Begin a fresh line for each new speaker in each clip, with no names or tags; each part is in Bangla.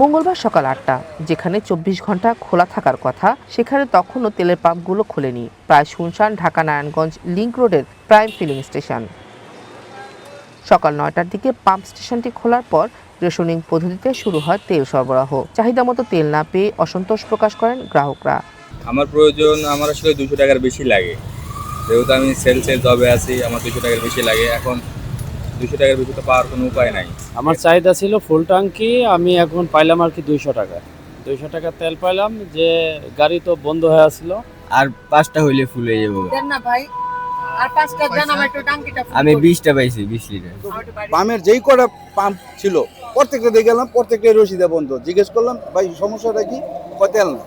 মঙ্গলবার সকাল ৮টা, যেখানে ২৪ ঘন্টা খোলা থাকার কথা সেখানে তখনও তেলের পাম্পগুলো খোলেনি। প্রায় শুনশান ঢাকা নারায়ণগঞ্জ লিংক রোডের প্রাইম ফিলিং স্টেশন। সকাল ৯টার দিকে পাম্প স্টেশনটি খোলার পর রেশনিং পদ্ধতিতে শুরু হয় তেল সরবরাহ। চাহিদা মতো তেল না পেয়ে অসন্তোষ প্রকাশ করেন গ্রাহকরা।
আমার প্রয়োজন আমার আসলে 200 টাকার বেশি লাগে, যেহেতু আমি সেলসের জবে আছি। আমার 200 টাকার বেশি লাগে, এখন 200 টাকার বেশি তো পাওয়ার কোনো উপায় নাই।
আমার চাহিদা ছিল ফুল ট্যাঙ্কি, আমি এখন পাইলাম আর কি 200 টাকা তেল পাইলাম, যে গাড়ি তো বন্ধ হয়ে আসছিল।
আর 5টা হইলে ফুল হয়ে যাবো।
দেন না ভাই, আর 5টা দেন, আমার একটু ট্যাঙ্কিটা ফুল
আমি
করি।
20টা পাইছি, 20 লিটার।
পাম্পের যেই কটা পাম্প ছিল প্রত্যেকটা দিয়ে গেলাম, প্রত্যেকটা রশিদে বন্ধ। জিজ্ঞেস করলাম ভাই সমস্যাটা কি, কয় তেল না।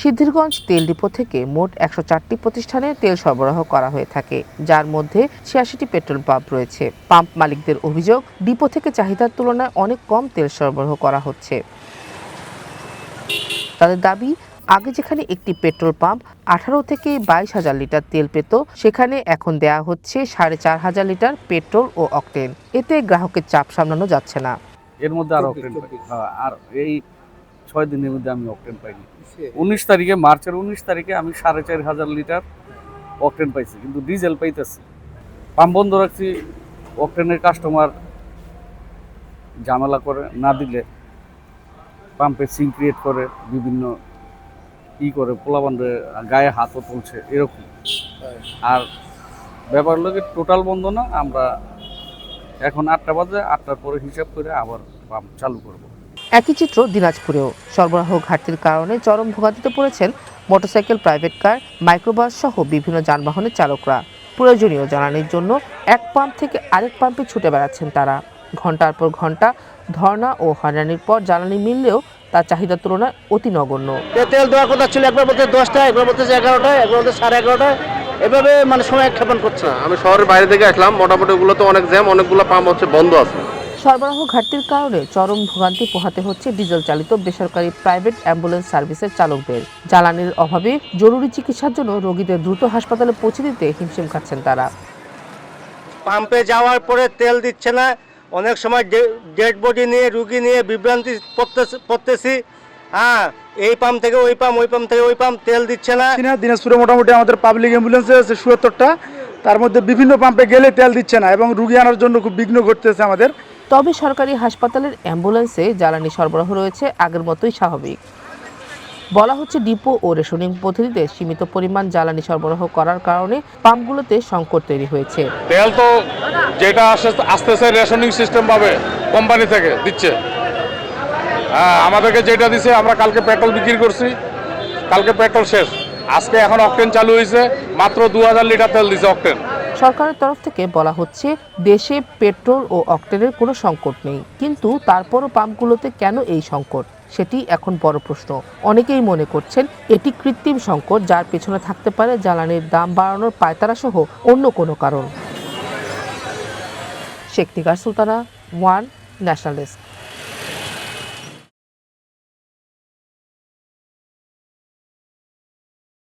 সিদ্ধিরগঞ্জ তেল ডিপো থেকে মোট ১০৪টি প্রতিষ্ঠানে তেল সরবরাহ করা হয়ে থাকে, যার মধ্যে ৮৬টি পেট্রোল পাম্প রয়েছে। পাম্প মালিকদের অভিযোগ, ডিপো থেকে চাহিদার তুলনায় অনেক কম তেল সরবরাহ করা হচ্ছে। তাদের দাবি, আগে যেখানে একটি পেট্রোল পাম্প ১৮ থেকে ২২,০০০ লিটার তেল পেত, সেখানে এখন দেয়া হচ্ছে ৪,৫০০ লিটার পেট্রোল ও অকটেন। এতে গ্রাহকের চাপ সামলানো যাচ্ছে না।
এর মধ্যে আর অকটেন পাই, আর এই 6 দিনের মধ্যে আমি অকটেন পাইনি। 19 তারিখে, মার্চের 19 তারিখে আমি ৪,৫০০ লিটার অকটেন পাইছি, কিন্তু ডিজেল পাইতেছি। পাম্প বন্ধ রাখছি, অকটেনের কাস্টমার ঝামেলা করে, না দিলে পাম্পে সিন ক্রিয়েট করে, বিভিন্ন করে পোলাবান্ধে গায়ে হাতও তুলছে, এরকম। আর ব্যাপার লোকে টোটাল বন্ধ না, আমরা এখন 8টা বাজে, 8টার পরে হিসাব করে আবার পাম্প চালু করব।
একই চিত্র দিনাজপুরেও। সরবরাহ ঘাটতির কারণে চরম ভোগান্তিতে পড়েছেন মোটরসাইকেল, প্রাইভেট কার, মাইক্রোবাস সহ বিভিন্ন যানবাহনের চালকরা। প্রয়োজনীয় জ্বালানির জন্য এক পাম্প থেকে আরেক পাম্পে ছুটে বেড়াচ্ছেন তারা। ঘন্টার পর ঘন্টা ধর্ণা ও হয়রানির পর জ্বালানি মিললেও তার চাহিদার তুলনায় অতি নগণ্য।
তেল দেওয়ার কথা ছিল, একবার বলতে 10টা, একবার বলতে 11টা, একবার বলতে 11:30, এভাবে মানে সময় ক্ষেপণ করছে।
আমি শহরের বাইরে থেকে আসলাম, মোটামুটি ওগুলো তো অনেক জ্যাম, অনেকগুলো পাম্প হচ্ছে বন্ধ আছে।
সরবরাহ ঘাটতির কারণে চরম ভোগান্তি পোহাতে হচ্ছে ডিজেল চালিত বেসরকারি প্রাইভেট অ্যাম্বুলেন্স সার্ভিসের চালকদের। জ্বালানির অভাবে জরুরি চিকিৎসার জন্য রোগীদের দ্রুত হাসপাতালে পৌঁছে দিতে হিমশিম খাচ্ছেন তারা।
পাম্পে যাওয়ার পরে তেল দিচ্ছে না, অনেক সময় ডেড বডি নিয়ে, রুগী নিয়ে বিভ্রান্তি পড়তেছি। এই পাম্প থেকে ওই পাম্প, ওই পাম্প থেকে ওই পাম্প, তেল দিচ্ছে না।
দিনাজপুরে মোটামুটি আমাদের পাবলিক অ্যাম্বুলেন্স আছে ৭৭টা, তার মধ্যে বিভিন্ন পাম্পে গেলে তেল দিচ্ছে না এবং রুগী আনার জন্য খুব বিঘ্ন ঘটতেছে আমাদের।
তবে সরকারি হাসপাতালের অ্যাম্বুলেন্সে জ্বালানি সরবরাহ রয়েছে আগের মতোই স্বাভাবিক। বলা হচ্ছে, ডিপো ও রেশনিং পদ্ধতিতে সীমিত পরিমাণ জ্বালানি সরবরাহ করার কারণে পাম্পগুলোতে সংকট তৈরি হয়েছে।
তেল তো যেটা আসতেছে রেশনিং সিস্টেম ভাবে কোম্পানি থেকে দিচ্ছে। আমাদেরকে যেটা দিছে, আমরা কালকে পেট্রোল বিক্রি করছি, কালকে পেট্রোল শেষ, আজকে এখন অকটেন চালু হয়েছে, মাত্র 2000 লিটার তেল দিছে অকটেন।
সরকারের তরফ থেকে বলা হচ্ছে, দেশে পেট্রোল ও অকটেনের কোনো সংকট নেই, কিন্তু তারপরও পাম্পগুলোতে কেন এই সংকট, সেটি এখন বড় প্রশ্ন। অনেকেই মনে করছেন এটি কৃত্রিম সংকট, যার পেছনে থাকতে পারে জ্বালানির দাম বাড়ানোর পায়তারা সহ অন্য কোনো কারণ। Sheikh Nigar Sultana, one national desk.